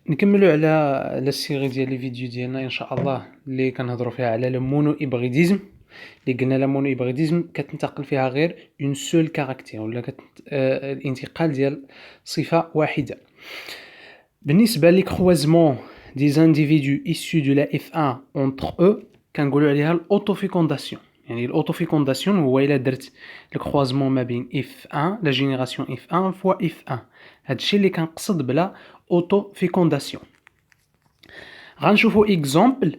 نكملوا على السيري ديال لي فيديو ديالنا ان شاء الله اللي كنهضروا فيها على المونو ابغيديزم. اللي قلنا لا مونو ابغيديزم كتنتقل فيها غير اون سول كاركتير ولا الانتقال ديال صفه واحده. بالنسبه لي كروازمون دي زانديفيدو issus de la F1 entre eux كنقولوا عليها الاوتوفيكونداسيون. يعني الاوتوفيكونداسيون هو الا درت الكروازمون ما بين F1 لا جينيراسيون F1 فوا F1. هادشي اللي كنقصد بلا autofécondation. غنشوفوا اكزامبل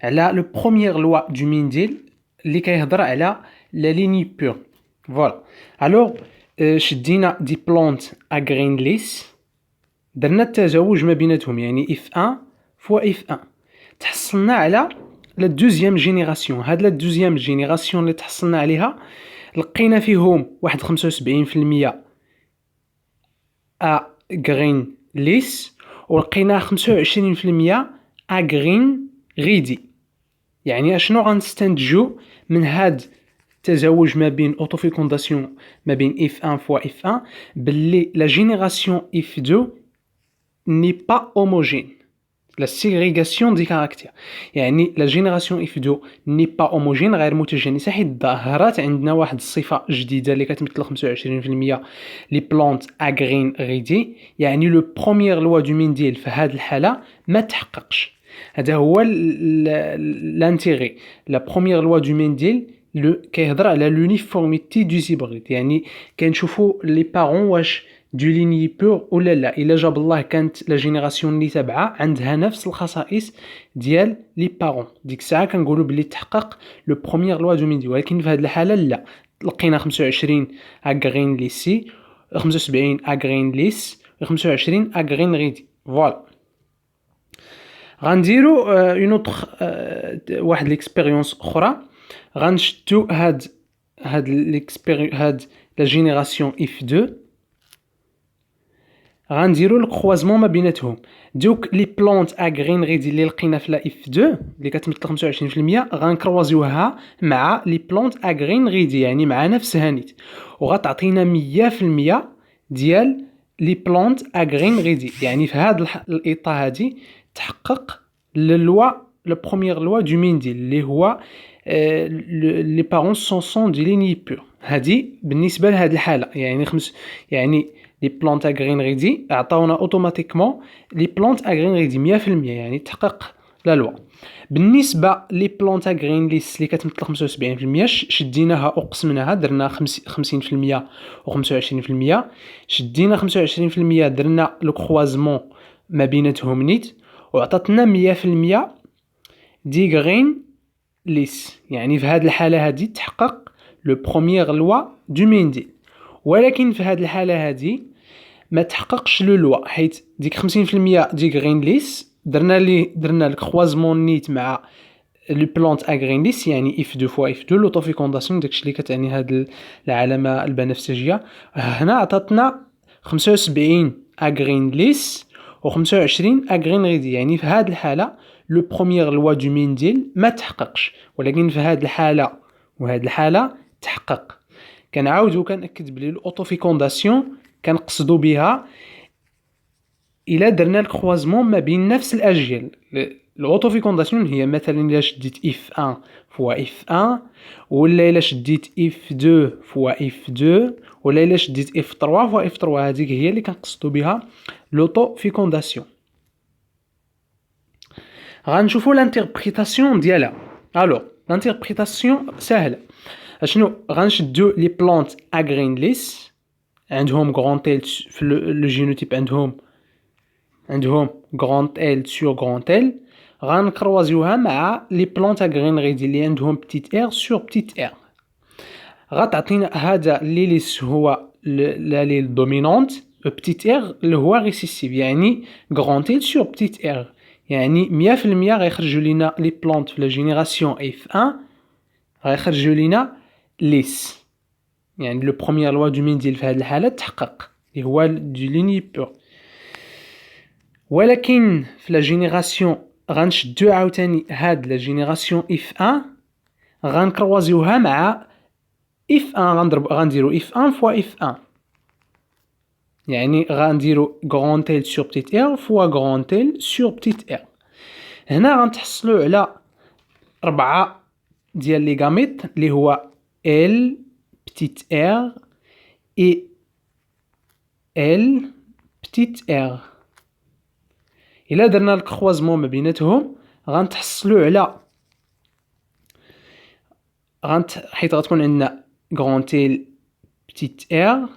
على لو بروميير لوا دو مينديل اللي كيهضر على لا ليني بور. فوالا الوغ شدينا دي بلونت ا غرين ليس، درنا التزاوج ما بيناتهم يعني اف 1 فوا اف 1، تحصلنا على لا دوزيام جينيراسيون. هاد لا دوزيام جينيراسيون اللي تحصلنا عليها لقينا فيهم واحد 75% ا غرين ليس ولقينا 25% اغرين غيدي. يعني اشنو غنستنتجو من هاد التزاوج ما بين اوتوفيكونداسيون ما بين اف 1 فوا اف 1 باللي لا جينيراسيون اف 2 ني با هوموجين. لا سيغريغاسيون دي كاركتير يعني لا جينيراسيون اف 2 ني با هوموجين غير متجانسه، حيت ظهرت عندنا واحد الصفه جديده اللي كتمثل 25% لي بلونت اغرين غيدي. يعني لو بروميير لوا دو مينديل في هذه الحاله ما تحققش. هذا هو لانتيغي. لا بروميير لوا دو مينديل كيهضر على لونيفورميتي دو زيبريد، يعني كنشوفوا لي بارون واش دو ليني بور ولا لا. الا جاب الله كانت لا جينيراسيون اللي تابعه عندها نفس الخصائص ديال لي بارون، ديك الساعه كنقولوا بلي تحقق لو بروميير لوا دو مينديل. ولكن في هذه الحاله لا، لقينا 25 اغرين ليسي، 75 اغرين ليس، 25 اغرين غيدي. فوالا غنديرو اون اوتر واحد ليكسبيريونس اخرى. غنشدو هاد لا جينيراسيون اف 2، غنديرو الكروازمون ما بيناتهم. دوك لي بلونت اغرين غيدي اللي لقينا في لا اف 2 اللي كتمثل 25% غنكروازيوها مع لي بلونت اغرين غيدي، يعني مع نفسها نيت، وغتعطينا 100% ديال لي بلونت اغرين غيدي. يعني في هاد الايطا هادي تحقق لو بروميير لوا دو مينديل اللي هو لي بارون سون دي ليني بور. هادي بالنسبه لهاد الحاله يعني لي بلونت اغرين غيدي عطاونا اوتوماتيكمون لي بلونت اغرين غيدي 100%، يعني تحقق لا لوا. بالنسبه لي بلونت اغرين ليس اللي كتمثل 75% شديناها وقسمناها، درنا 50% و 25%. شدينا 25% درنا لو كروازمون ما بيناتهم نيت وعطاتنا 100% دي غرين ليس. يعني في هذه الحاله هذه تحقق لو بروميير لوا دو مينديل. ولكن في هذه الحاله هذه ما تحققش لو لوا، حيت ديك 50% دي غرين ليس درنا الكروازمون نيت مع لي بلونت اغرين ليس، يعني اف 2 فوا اف 2 لوتوفيكونداسيون داكشي اللي كتعني هاد العلامه البنفسجيه. هنا عطاتنا 75 اغرين ليس و25 اغرين غيدي. يعني في هذه الحاله لو بروميير لوا دو مينديل ما تحققش، ولكن في هذه الحاله وهذه الحاله تحقق. كنعاود وكنأكد بلي الاوتوفيكونداسيون كنقصدوا بها الا درنا الكروازمون ما بين نفس الاجيال. الاوتوفيكونداسيون هي مثلا الا شديت اف 1 فوا اف 1، ولا الا شديت اف 2 فوا اف 2، ولا الا شديت اف 3 فوا اف 3. هذيك هي اللي كنقصدوا بها لوتوفيكونداسيون. غنشوفوا لانتربريتاسيون ديالها. الوغ لانتربريتاسيون سهله. اشنو غنشدو لي بلونت اغرين ليس عندهم غرانتيل في لو جينوتيب، عندهم غرانتيل سور غرانتيل، غنكروازيوها مع لي بلونت اغرين غيدي اللي عندهم بتيت ار سور بتيت ار. غتعطينا هذا اللي ليس هو لا ليل دومينونت، بتيت ار اللي هو ريسيسيف، يعني غرانتيل سور بتيت ار. يعني 100% غيخرجوا لينا لي بلونت في لا جينيراسيون اف 1 غيخرجوا لينا ليس. يعني لو بروميير لوا دو مينديل في هذه الحاله تحقق اللي هو دو ليني بور. ولكن في لا جينيراسيون غنشدو عاوتاني هاد لا جينيراسيون اف 1 غنكروازيوها مع اف 1، غنديرو اف 1 فوا اف 1. يعني غنديرو غران تيل سور بتيت ار فوا غران تيل سور بتيت ار. هنا غنتحصلو على 4 ديال لي غاميط اللي هو ال بتيت ار اي ال بتيت ار. الا درنا الكروازمون ما بيناتهم غنتحصلو على حيت غتكون عندنا غران تيل بتيت ار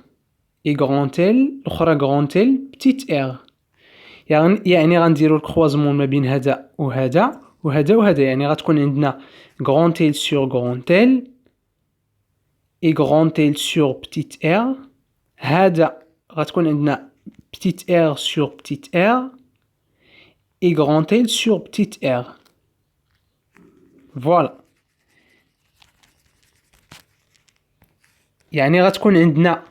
اي غران تيل الاخرى غران تيل بتيت ار. يعني غنديرو الكروازمون ما بين هذا وهذا وهذا وهذا، يعني غتكون عندنا غران تيل سور غران تيل اي غران تيل سور بتيت ار. هذا غتكون عندنا بتيت ار سور بتيت ار اي غران تيل سور بتيت ار. فوالا، يعني غتكون عندنا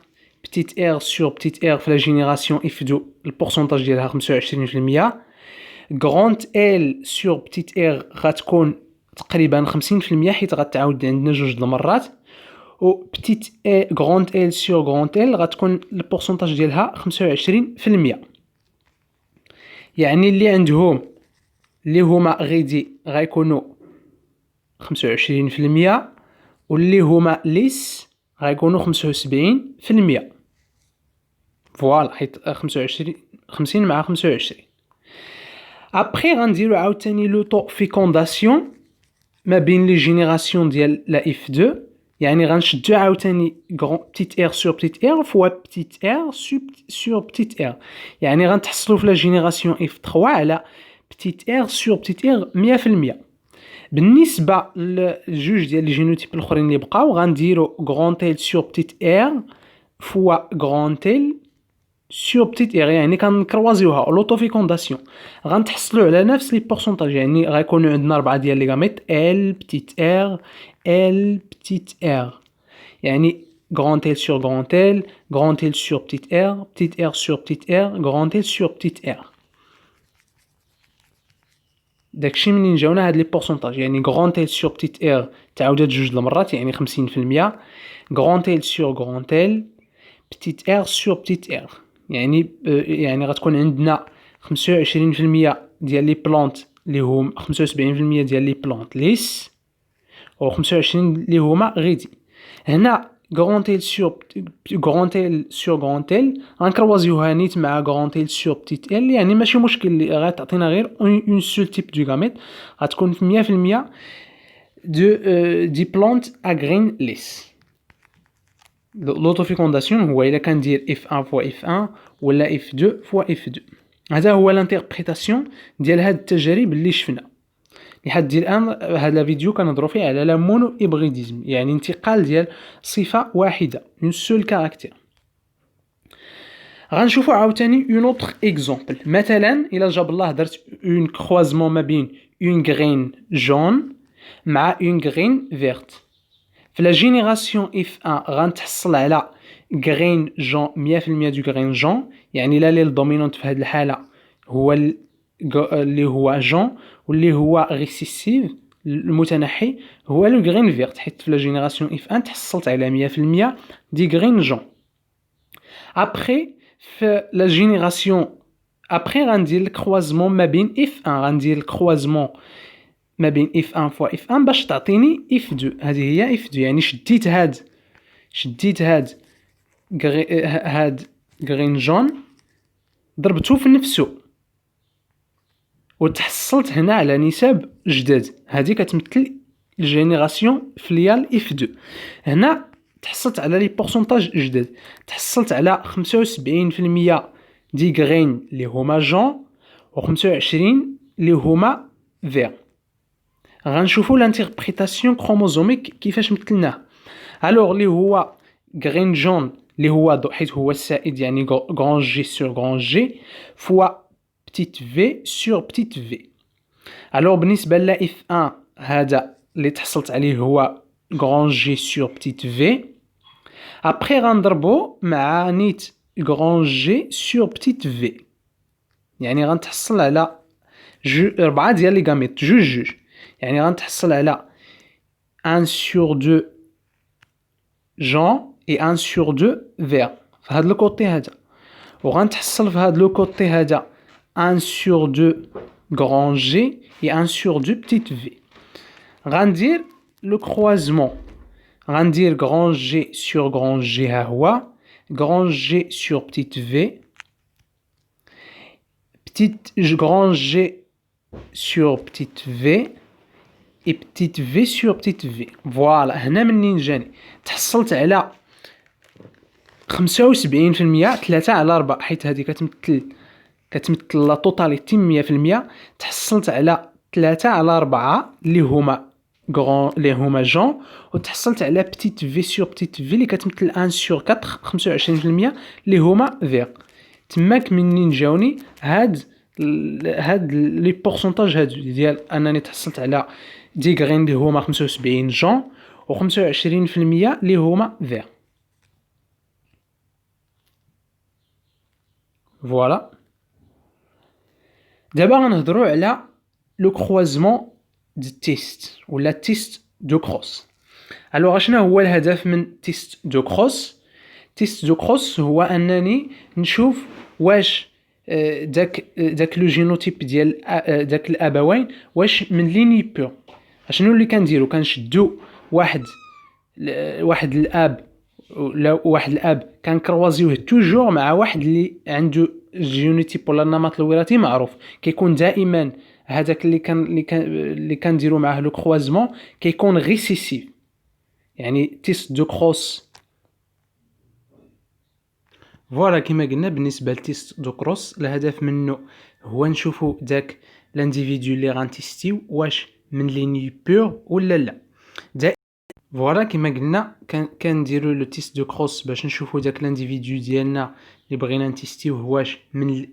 بتيت ار سور بتيت ار في لا جينيراسيون اف 2 البورسونتاج ديالها 25%. غرانت ال سور بتيت ار غتكون تقريبا 50% حيت غتعاود عندنا جوج المرات، و بتيت غرانت ال سور غرانت ال غتكون البورسونتاج ديالها 25%. يعني اللي عندهم اللي هما غيدي غيكونوا 25%، واللي هما ليس غيكونوا 75%. فوالا، حيت 25 50 مع 25. ابخي غنديرو عاوتاني لو طو فيكونداسيون ما بين لي جينيراسيون ديال لا اف 2. يعني غنشدو عاوتاني بتيت ار سور بتيت ار فوا بتيت ار سور بتيت ار. يعني غنتحصلو في لا جينيراسيون اف 3 على بتيت ار سور بتيت ار 100%. بالنسبه لجوج ديال لي جينوتيب الاخرين اللي بقاو غنديرو غران تيل سور بتيت ار فوا غران تيل سور بتيت ار، يعني كنكروازيوها لوطو فيكونداسيون غنتحصلوا على نفس لي بورسونتاج. يعني غيكونوا عندنا 4 ديال لي غاميط ال بتيت ار ال بتيت ار، يعني غران تيل سور غران تيل غران تيل سور بتيت ار سور بتيت ار غران تيل سور بتيت ار. داكشي منين جاونا هاد لي بورسونتاج. يعني غران تيل سور بتيت ار تعاودات جوج المرات يعني 50%. غران تيل سور غران تيل بتيت ار سور بتيت ار، يعني غتكون عندنا 25% ديال لي بلانت اللي هما 75% ديال لي بلانت ليس، و 25 اللي هما غيدي. هنا غران تيل سور غران تيل غنكروازيوها نيت مع غران تيل سور بتيت ال، يعني ماشي مشكل اللي غتعطينا غير اون سول تيب دو غاميط غتكون في 100% دي بلانت اغرين ليس. لوطوفيكونداسيون هو الا كندير اف 1 فوا اف 1 ولا اف 2 فوا اف 2. هذا هو لانتربريتاسيون ديال هاد التجارب اللي شفنا لحد الان. هذا الفيديو كنهضروا فيه على لا مونو ابريديزم، يعني انتقال ديال صفه واحده اون سول كاركتير. غنشوفوا عاوتاني اون اوتر اكزامبل. مثلا الا جاب الله درت اون كروازمون ما بين اون غرين جون مع اون غرين فيرت. في لا جينيراسيون اف 1 غنتحصل على غرين جون 100% دو غرين جون، يعني لا ليل دومينونت في هذه الحاله هو اللي هو جون، واللي هو ريسيسيف المتنحي هو لو غرين فيرت. حيت في لا جينيراسيون اف 1 تحصلت على 100% دي غرين جون. ابخي في لا جينيراسيون ابخي غندير الكروازمون ما بين اف 1 غندير الكروازمون ما بين اف 1 فوا اف 1 باش تعطيني اف 2. هذه هي اف 2، يعني شديت هاد غرين جون ضربته في نفسه وتحصلت هنا على نسب جداد. هذه كتمثل الجينيراسيون فليال اف 2. هنا تحصلت على لي بورسونتاج جداد، تحصلت على 75% دي غرين اللي هما جون و 25 اللي هما فير. غنشوفوا لانتربريتاسيون كروموزوميك كيفاش مثلناه. الوغ اللي هو غرين جون اللي هو حيت هو السائد، يعني غران جي سور غران جي فوا بتيت في سور بتيت في. الوغ بالنسبه لا اف 1 هذا اللي تحصلت عليه هو غران جي سور بتيت في. ابخي غنضربو مع نيت غران جي سور بتيت في، يعني غنتحصل على 4 ديال لي غاميط جوج، يعني غنتحصل على 1 sur 2 Jean et 1 sur 2 Vert في هذا الكوتي هذا. وغنتحصل في هاد لو كوتي هذا 1 sur 2 grand G et 1 sur 2 petite v. غندير لو كروازمون، غندير grand G sur grand G ها هو، grand G sur petite v, grand G sur petite v et petite v sur petite v. فوالا هنا منين جاني تحصلت على 75% 3/4 حيت هذه كتمثل لا توتاليتي 100%. تحصلت على 3/4 اللي هما جون، وتحصلت على بتيت في سور بتيت في اللي كتمثل 1 sur 4 25% اللي هما فيغ. تماك منين جاوني هاد لي بورسونتاج هادو ديال انني تحصلت على ديغرين اللي هما 75 جون و 25% اللي هما فيغ. فوالا دابا غنهضروا على لو كروازمون دو تيست ولا تيست دو كروس. الوغ شنو هو الهدف من تيست دو كروس؟ تيست دو كروس هو انني نشوف واش داك لو جينوتيب ديال داك الابوين واش من ليني بور. شنو اللي كنديرو؟ كنشدو واحد الاب ولا واحد الاب كنكروازيوه توجور مع واحد اللي عنده جينوتيب ولا النمط الوراثي معروف. كيكون دائما هذاك اللي كنديرو معاه لو كروازمون كيكون ريسيسيف. يعني تيست دو كروس فوالا كما قلنا بالنسبه لتيست دو كروس الهدف منه هو نشوفو داك لانديفيدو اللي غنتيستيو واش من ليني بور ولا لا. فوالا كما قلنا كنديرو لو تيست دو كروس باش نشوفو داك لانديفيدو ديالنا اللي بغينا نتيستيوه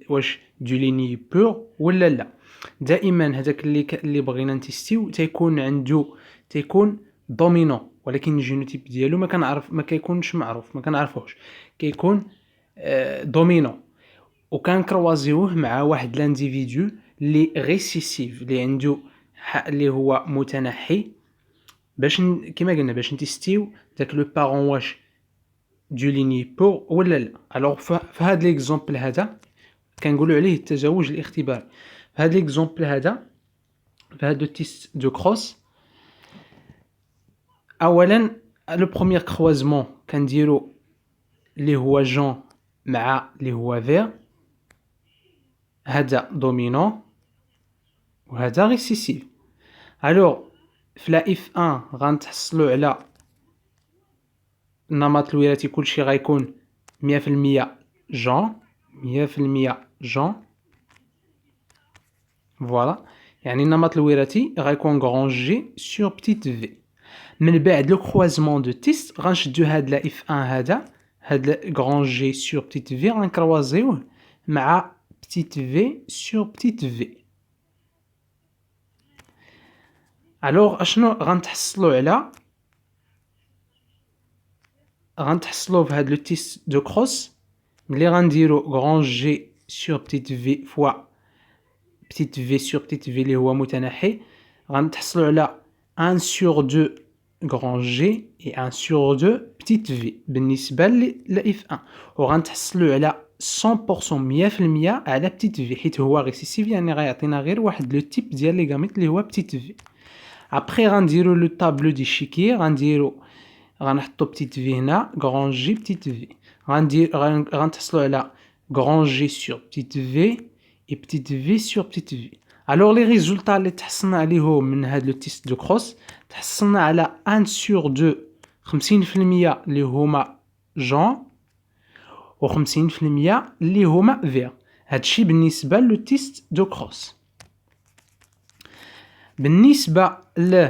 واش دو ليني بور ولا لا. دائما هذاك اللي بغينا نتيستيو تيكون دومينون، ولكن الجينوتيب ديالو ما كيكونش معروف، ما كنعرفوش، كيكون دومينون. وكنكروازيوه مع واحد لانديفيدو اللي ريسيسيف اللي عنده اللي هو متنحي باش كما قلنا باش نتيستيو داك لو بارون واش دو ليني بور ولا لا. الوغ في هذا ليكزامبل هذا كنقولوا عليه التزاوج الاختباري. في هذا ليكزامبل هذا في هذا تيست دو كروس اولا لو بروميير كروازمون كنديرو اللي هو جون مع اللي هو فير، هذا دومينون وهذا ريسيسيف. الوغ في لا اف 1 غنتحصلوا على النمط الوراثي كلشي غيكون 100% جون 100% جون. فوالا يعني النمط الوراثي غيكون غران جي سور بتيت في. من بعد لو كروازمون دو تيست غنشدو هاد لا اف 1 هاد غران جي سور بتيت في غنكروازيوه مع بتيت في سور بتيت في. الوغ اشنو غنتحصلوا في هاد لو تيست دو كروس ملي غنديرو غران جي سور بتيت في فوا بتيت في سور بتيت في اللي هو متنحي، غنتحصلوا على 1 sur 2 grand G et 1 sur 2 petite v بالنسبه ل F1. وغنتحصلوا على 100% 100% على petite v حيت هو ريسيسيف، يعني غيعطينا غير واحد لو تيب ديال لي غاميت اللي هو petite v. ابري غنديروا لو طابلو دي شيكي، غنحطوا petite v هنا grand G petite v. غنتحصلوا على grand G sur petite v et petite v sur petite v. Alors les résultats اللي تحصلنا عليهم من هاد لو تيست دو كروس تحصلنا على 1 sur 2 50% اللي هما جون و 50% اللي هما فير. هادشي بالنسبه لو تيست دو كروس. بالنسبه ل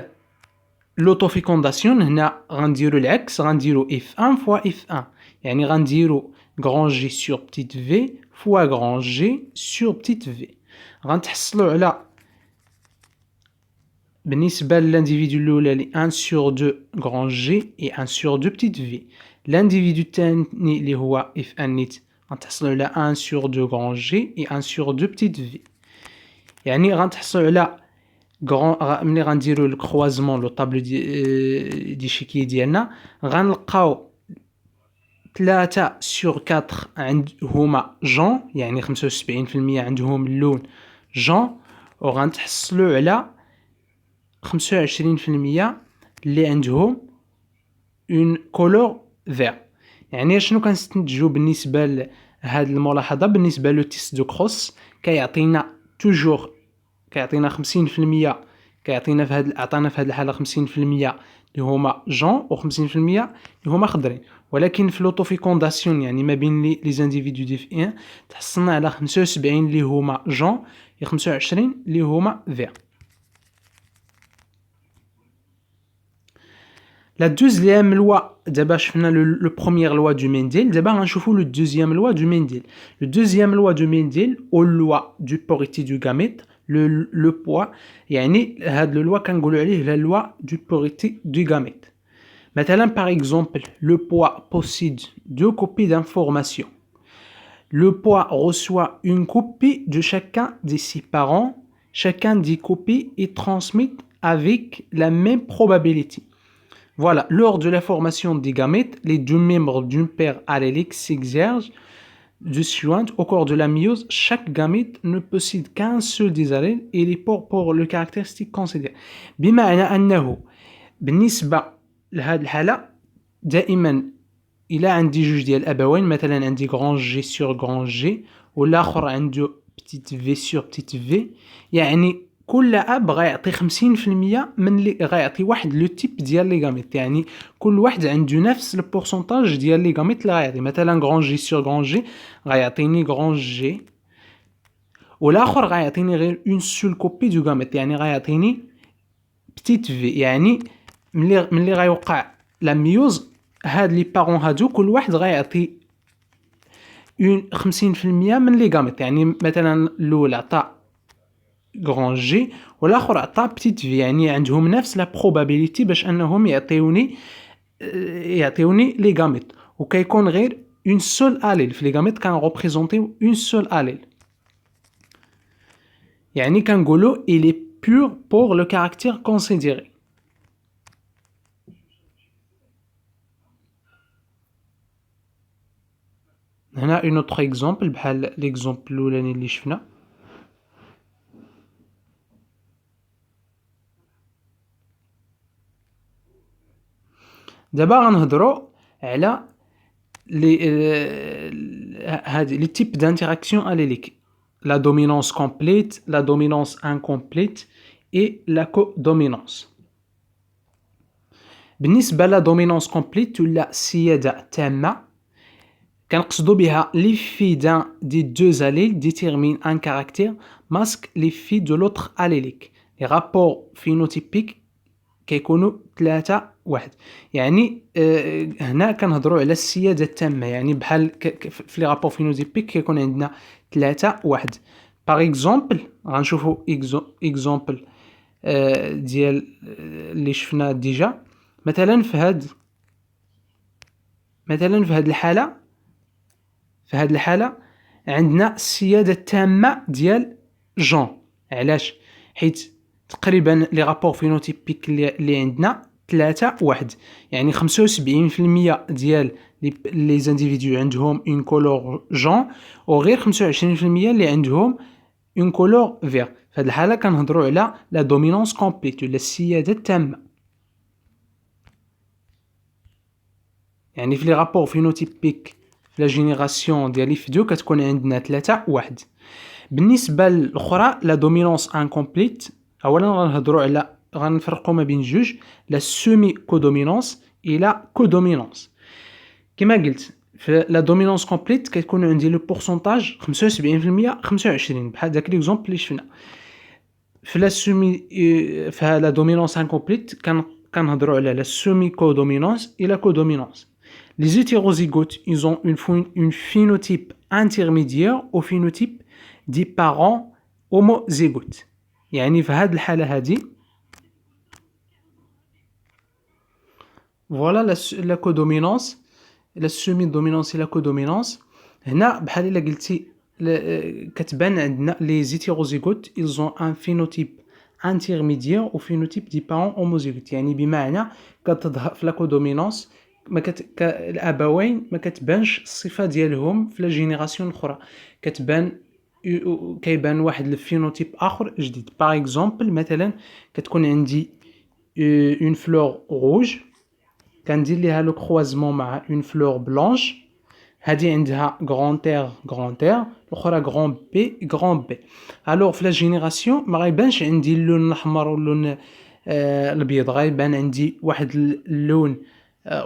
لوتوفيكونداسيون هنا غنديروا العكس، غنديروا F1 فوا F1، يعني غنديروا غران جي سور بتيت في فوا غران جي سور بتيت في. غنتحصلوا على بالنسبه للانديفيدو الاولى 1 sur 2 غران جي et 1 sur 2 بتيت في. الانديفيدو الثاني اللي هو F1 نيت غنتحصلوا على 1 sur 2 غران جي et 1 sur 2 بتيت في. يعني غنتحصلوا على ملي غنديروا الكروازمون لو طابلو دي شيكي ديالنا غنلقاو 3 sur 4 هما جون، يعني 75% عندهم اللون جون، وغنتحصلوا على 25% اللي عندهم اون كولور فير. يعني شنو كنستنتجوا بالنسبه لهاد الملاحظه؟ بالنسبه لو تيست دو كروس كيعطينا توجور، كيعطينا 50%، كيعطينا عطانا في هاد الحاله 50% اللي هما جون و50% اللي هما خضرين، ولكن في لوطوفيكونداسيون يعني ما بين لي زانديفيدو دي في ان تحصلنا على 75 اللي هما جون و 25 اللي هما فير. La deuxième loi, d'abord le première loi du Mendel, d'abord on choufou le deuxième loi du Mendel. Le deuxième loi du Mendel, ou loi du porosité du gamète, le poids, يعني هاد le loi كنقولوا عليه la loi du porosité du gamète. Maintenant par exemple, le poids possède deux copies d'informations. Le poids reçoit une copie de chacun de ses parents. Chacun des copies est transmis avec la même probabilité. Voilà, lors de la formation des gamètes, les deux membres d'une paire allélique s'exercent de suivante. Au cours de la méiose, chaque gamète ne possède qu'un seul des allèles et les pour le caractéristique considéré. بمعنى أنه بالنسبة لهاد الحالة دائما إلا عندي جوج ديال الأبوين، مثلا عندي غران جي سور غران جي والآخر عنده بتيت في سور بتيت في، يعني كل اب غيعطي 50% من اللي غيعطي واحد لو تيب ديال لي غاميت، يعني كل واحد عنده نفس البورسونتاج ديال لي غاميت اللي غيعطي. مثلا غران جي سور غران جي غيعطيني غران جي، والاخر غيعطيني غير اون سول كوبي دو غاميت، يعني غيعطيني بتيت في. يعني ملي غيوقع لا ميوز، هاد لي بارون هادو كل واحد غيعطي اون 50% من لي غاميت. يعني مثلا الاول عطى غران جي والاخر عطى بتيت في، يعني عندهم نفس لا بروبابيليتي باش انهم يعطيوني لي غاميت، وكيكون غير اون سول اليل. في لي غاميت كان ريبريزونطيو اون سول اليل، يعني كنقولوا il est pur pour le caractère considéré. هنا اون اوتر اكزامبل بحال ليكزامبل الاولاني اللي شفنا. دابا غنهضروا على les types d'interaction allélique: la dominance complète, la dominance incomplète et la codominance. بالنسبة لا dominance complète ولا السيادة التامة كنقصدوا بها l'effet d'un des deux alléles détermine un caractère masque l'effet de l'autre allélique. Les rapports phénotypiques كيكونوا 3-1. يعني هنا كنهضروا على السيادة التامة، يعني بحال في لي رابور فينوتيبيك كيكون عندنا 3-1. باغ اكزومبل غنشوفوا اكزومبل ديال اللي شفنا ديجا. مثلا في هاد الحالة عندنا السيادة التامة ديال جون. علاش؟ حيت تقريبا لي رابور فينوتيبيك اللي عندنا 3-1، يعني 75% ديال لي زانديفيدو عندهم اون كولور جون، وغير 25% اللي عندهم اون كولور فير. في هذه الحاله كنهضروا على لا دومينونس كومبليت ولا السياده التامه. يعني في لي رابور فينوتيبيك في لا جينيراسيون ديال اف 2 كتكون عندنا 3-1. بالنسبه للاخرى لا دومينونس انكومبليت، اولا غنفرقوا ما بين جوج: لا سيمي كودومينونس اي لا كودومينونس. كما قلت في لا دومينونس كومبليت كتكون عندي لو بورسونتاج 75% 25 بحال داك ليكزامبل اللي شفنا. في لا سيمي في لا دومينونس انكومبليت كنهضروا على لا سيمي كودومينونس اي لا كودومينونس. Les hétérozygotes, ils ont une phénotype intermédiaire au phénotype des parents homozygotes. يعني في هذه الحالة هذه فوالا لا كودومينونس، لا سيمي دومينونس لا كودومينونس. هنا بحال الا قلتي كتبان عندنا لي زيتيروزيغوت ils ont un phénotype intermédiaire au phénotype des parents homozygotes. يعني بمعنى كتظهر في لا كودومينونس الابوين ما كتبانش الصفه ديالهم في لا جينيراسيون الاخرى، كتبان كيبان واحد الفينوتيب اخر جديد. باغ اكزومبل مثلا كتكون عندي اون فلور روج، كندير ليها لو كروازمون مع اون فلور بلانش، هادي عندها غران تير غران تير، الاخرى غران بي. الوغ في لا جينيراسيون ما غيبانش عندي اللون الاحمر واللون الابيض، غيبان عندي واحد اللون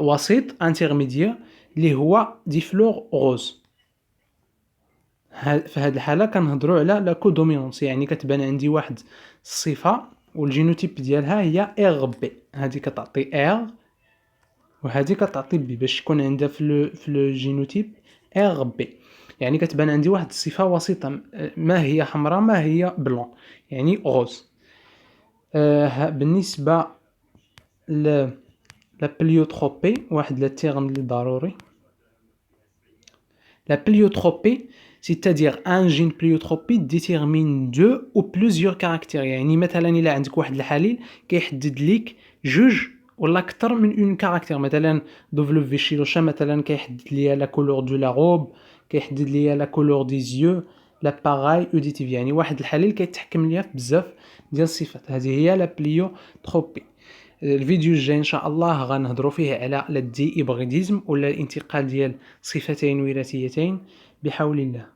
وسيط انترميديير اللي هو دي فلور غوز. في هذه الحاله كنهضروا على لا كودومينونس، يعني كتبان عندي واحد الصفه والجينوتيب ديالها هي ار بي، هذه كتعطي ار وهذه كتعطي بي، باش يكون عندها في لو جينوتيب ار بي. يعني كتبان عندي واحد الصفه وسيطه، ما هي حمراء ما هي بلون، يعني غوز. بالنسبه ل لا بليوتروبي، واحد لا تيرم اللي ضروري. La pléiotropie, c'est-à-dire un gène pléiotropie détermine deux ou plusieurs caractères. يعني مثلا إلا عندك واحد الحليل كيحدد ليك جوج ولا أكثر من اون كاركتير، مثلا دوفلو شيلوشا مثلا كيحدد ليا لا كولور دو لا روب، كيحدد ليا لا كولور دي زيو، لا باغاي اوديتيف. يعني واحد الحليل كيتحكم ليا في بزاف ديال الصفات، هذه هي لا بليوتروبي. الفيديو الجاي ان شاء الله غنهضروا فيه على الدي إبغيديزم ولا الانتقال ديال صفتين وراثيتين بحول الله.